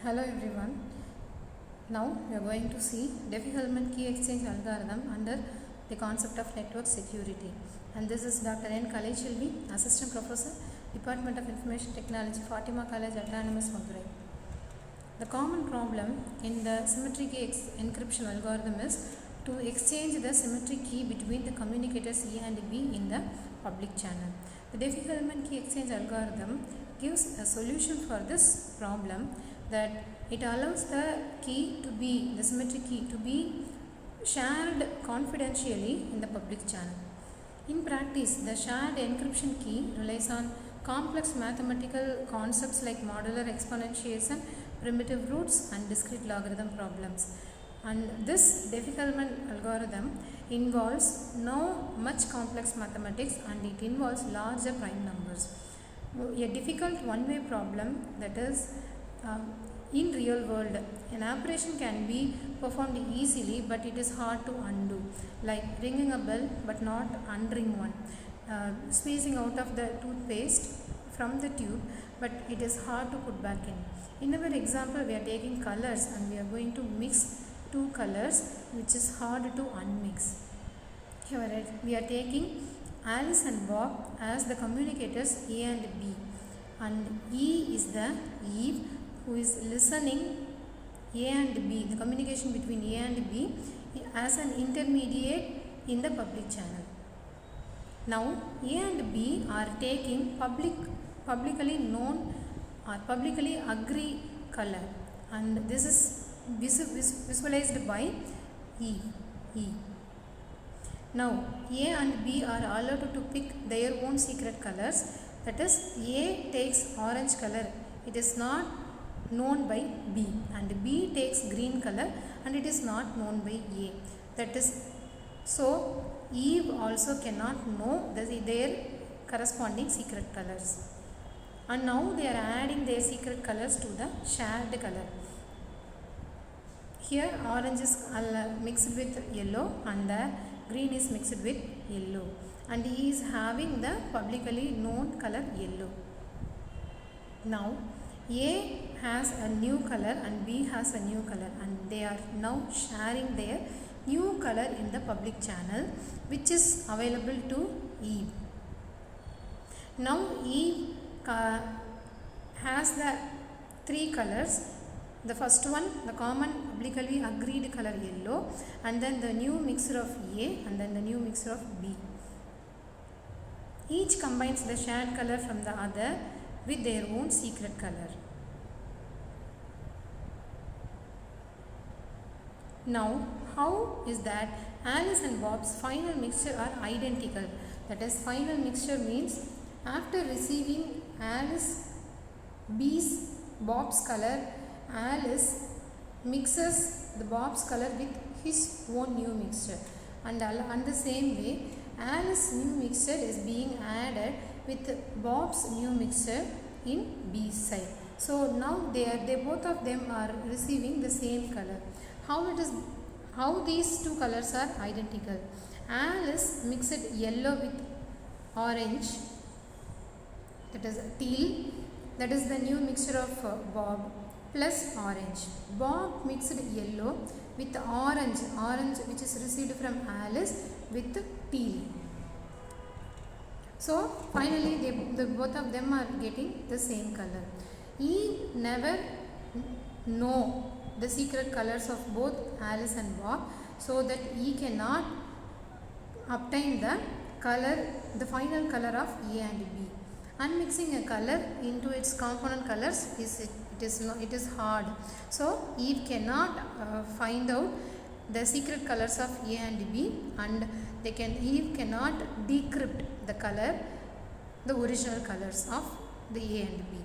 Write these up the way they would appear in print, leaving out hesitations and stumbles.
Hello everyone. Now we are going to see Diffie-Hellman key exchange algorithm under the concept of network security. And this is Dr. N. Kalaiselvi, Assistant Professor, Department of Information Technology, Fatima College, Autonomous, Madurai. The common problem in the symmetric key encryption algorithm is to exchange the symmetric key between the communicators A and B in the public channel. The Diffie-Hellman key exchange algorithm gives a solution for this problem, that it allows the key to be, the symmetric key to be shared confidentially in the public channel. In practice, the shared encryption key relies on complex mathematical concepts like modular exponentiation, primitive roots and discrete logarithm problems. And this Diffie-Hellman algorithm involves no much complex mathematics, and it involves larger prime numbers. A difficult one-way problem, that is in real world, an operation can be performed easily, but it is hard to undo, like ringing a bell but not unring one, squeezing out of the toothpaste from the tube, but it is hard to put back in. In our example, we are taking colors and we are going to mix two colors, which is hard to unmix. Here we are taking Alice and Bob as the communicators A and B, and E is the Eve who is listening A and B, the communication between A and B, as an intermediate in the public channel. Now A and B are taking publicly known or publicly agreed color, and this is visualized by E. Now A and B are allowed to pick their own secret colors, that is A takes orange color, it is not known by B, and B takes green color and it is not known by A. That is, so Eve also cannot know their corresponding secret colors. And now they are adding their secret colors to the shared color. Here orange is mixed with yellow and the green is mixed with yellow, and he is having the publicly known color yellow. Now A has a new color and B has a new color, and they are now sharing their new color in the public channel, which is available to Eve. Now Eve has the three colors. The first one, the common publicly agreed color yellow, and then the new mixture of A, and then the new mixture of B. Each combines the shared color from the other with their own secret color. Now, how is that Alice and Bob's final mixture are identical? That is, final mixture means after receiving Bob's color, Alice mixes the Bob's color with his own new mixture, and the same way Alice's new mixture is being added with Bob's new mixture in B's side. So now they both of them are receiving the same color. How these two colors are identical? Alice mixed yellow with orange, that is teal, that is the new mixture of Bob, plus orange. Bob mixed yellow with orange which is received from Alice with teal. So finally both of them are getting the same color. He never know the secret colors of both Alice and Bob, so that he cannot obtain the final color of A and B. Unmixing a color into its component colors it is hard. So Eve cannot find out the secret colors of A and B, and Eve cannot decrypt the original colors of the A and B.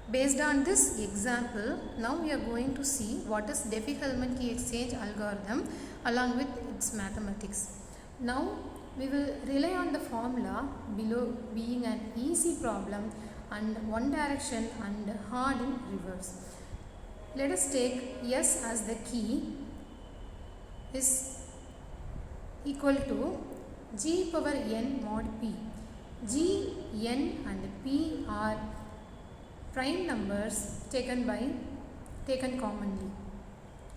Based on this example, now we are going to see what is Diffie-Hellman key exchange algorithm along with its mathematics. Now we will rely on the formula below being an easy problem and one direction and hard in reverse. Let us take S as the key is equal to G power n mod P. G, n and P are prime numbers taken by taken commonly,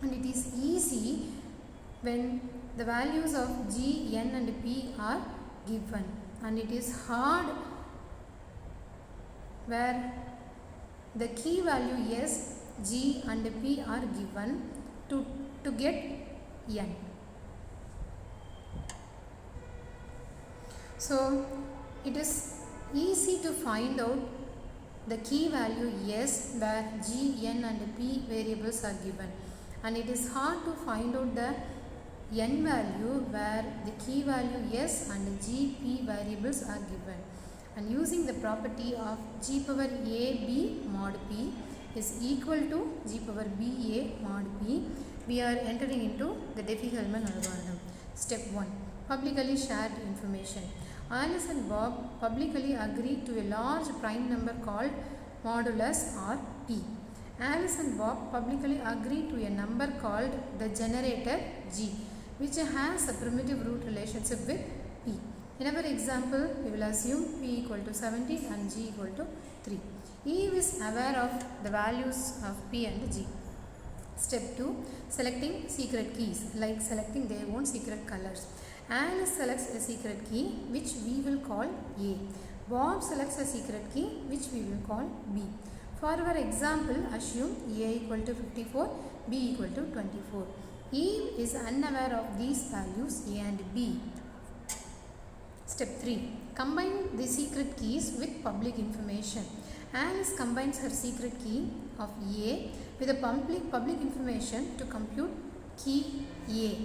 and it is easy when the values of G, N and P are given, and it is hard where the key value S, G and P are given to get N. So it is easy to find out the key value S where G, N and P variables are given, and it is hard to find out the N value where the key value S and G, P variables are given. And using the property of G power A B mod P is equal to G power B A mod P, we are entering into the Diffie-Hellman algorithm. Step 1. Publicly shared information. Alice and Bob publicly agreed to a large prime number called modulus or P. Alice and Bob publicly agreed to a number called the generator G, which has a primitive root relationship with P. In our example, we will assume P equal to 70 and G equal to 3. Eve is aware of the values of P and G. Step 2. Selecting secret keys, like selecting their own secret colors. Alice selects a secret key which we will call A. Bob selects a secret key which we will call B. For our example, assume A equal to 54, B equal to 24. Eve is unaware of these values A and B. Step 3. Combine the secret keys with public information. Alice combines her secret key of A with the public information to compute key A.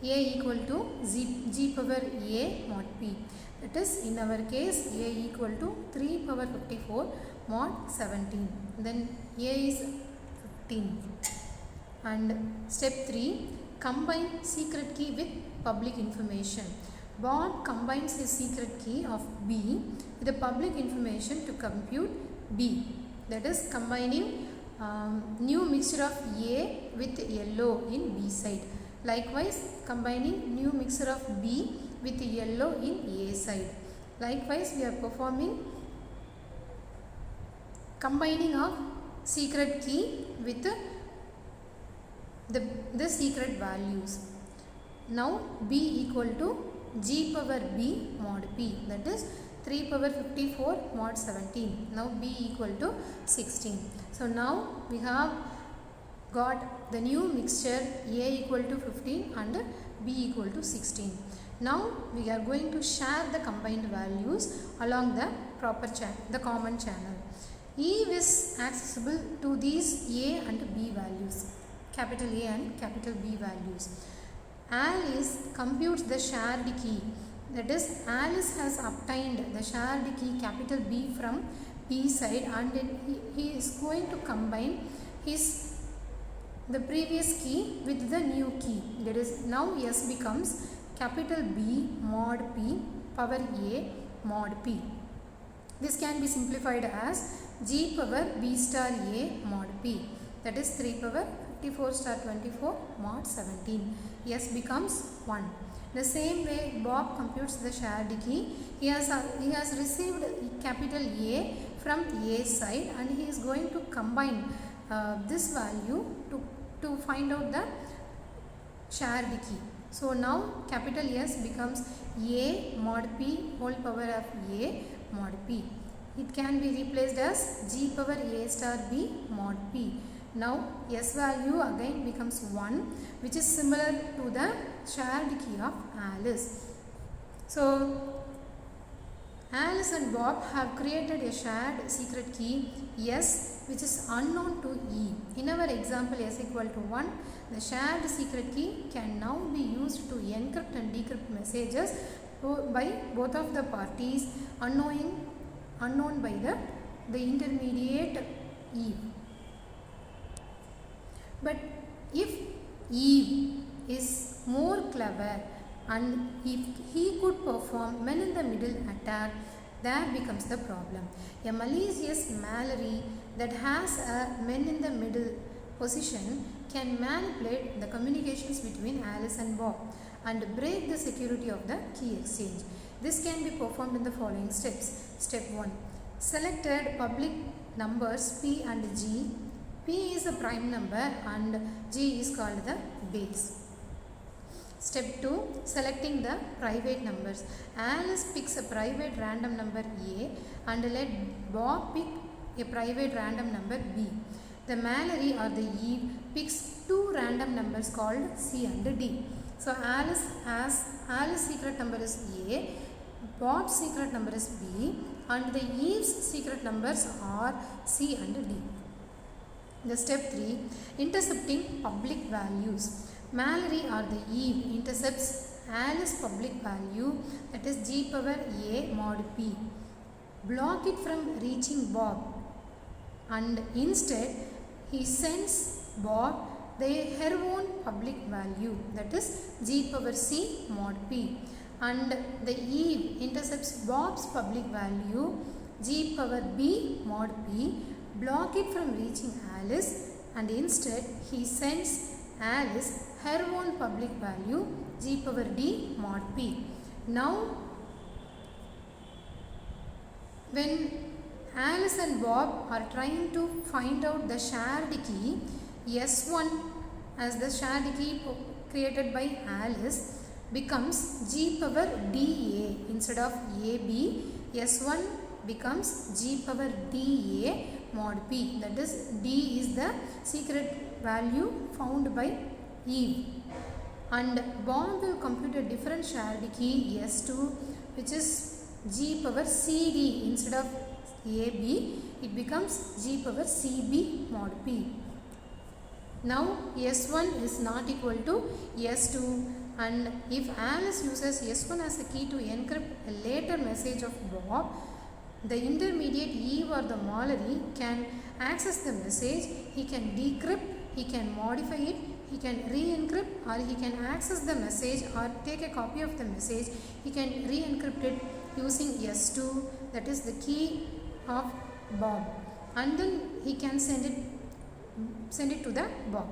A equal to G power A mod P. That is, in our case, A equal to 3 power 54 mod 17. Then A is 15. And step 3. Combine secret key with public information. Bob combines his secret key of B with the public information to compute B. That is, combining new mixture of A with yellow in B side. Likewise, combining new mixture of B with yellow in A side. Likewise, we are performing combining of secret key with the secret values. Now, B equal to G power B mod P, that is 3 power 54 mod 17. Now, B equal to 16. So, now we have got the new mixture A equal to 15 and B equal to 16. Now, we are going to share the combined values along the the common channel. Eve is accessible to these A and B values, capital A and capital B values. Alice computes the shared key, that is, Alice has obtained the shared key capital B from B side, and he is going to combine the previous key with the new key. That is, now S becomes capital B mod P power A mod P. This can be simplified as G power B star A mod P, that is 3 power 54 star 24 mod 17. S becomes 1. The same way, Bob computes the shared key. He has received capital A from A side, and he is going to combine this value to find out the shared key. So now capital S becomes A mod P whole power of A mod P. It can be replaced as G power A star B mod P. Now S value again becomes 1, which is similar to the shared key of Alice. So Alice and Bob have created a shared secret key S, which is unknown to E. In our example S equal to 1, the shared secret key can now be used to encrypt and decrypt messages by both of the parties, unknown by the intermediate Eve. But if Eve is more clever and if he could perform man in the middle attack, there becomes the problem. A malicious Mallory that has a man in the middle position can manipulate the communications between Alice and Bob and break the security of the key exchange. This can be performed in the following steps. Step 1. Selected public numbers P and G. P is is a prime number and G is called the base. Step 2, selecting the private numbers. Alice picks a private random number A and let Bob pick a private random number B. The Mallory or the Eve picks two random numbers called C and D. So Alice's secret number is A, Bob's secret number is B, and the Eve's secret numbers are C and D. The step 3, intercepting public values. Mallory or the Eve intercepts Alice's public value, that is G power A mod P. Block it from reaching Bob, and instead he sends Bob her own public value, that is G power C mod P. And the Eve intercepts Bob's public value, G power B mod P. Block it from reaching Alice, and instead he sends Alice her own public value, G power D mod P. Now, when Alice and Bob are trying to find out the shared key, S1 as the shared key created by Alice becomes G power DA instead of AB. S1 becomes G power DA mod P, that is D is the secret value found by Eve, and Bob will compute a different shared key S2, which is G power CD instead of AB. It becomes G power CB mod P. Now S1 is not equal to S2, and if Alice uses S1 as a key to encrypt a later message of Bob, the intermediate Eve or the Mallory can access the message. He can decrypt, he can modify it, he can re-encrypt, or he can access the message or take a copy of the message. He can re-encrypt it using S2, that is the key of Bob, and then he can send it to the Bob.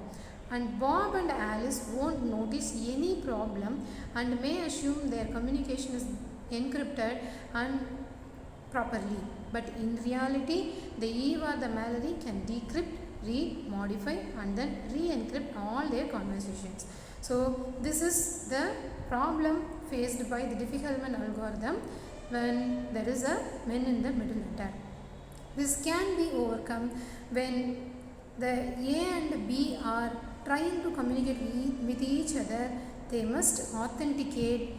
And Bob and Alice won't notice any problem and may assume their communication is encrypted and properly. But in reality, the Eve or the Mallory can decrypt, read, modify, and then re-encrypt all their conversations. So this is the problem faced by the Diffie-Hellman algorithm when there is a min in the middle letter. This can be overcome when the A and B are trying to communicate with each other. They must authenticate,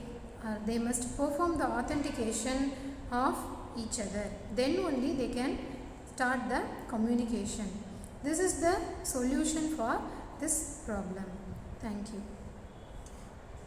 they must perform the authentication of each other. Then only they can start the communication. This is the solution for this problem. Thank you.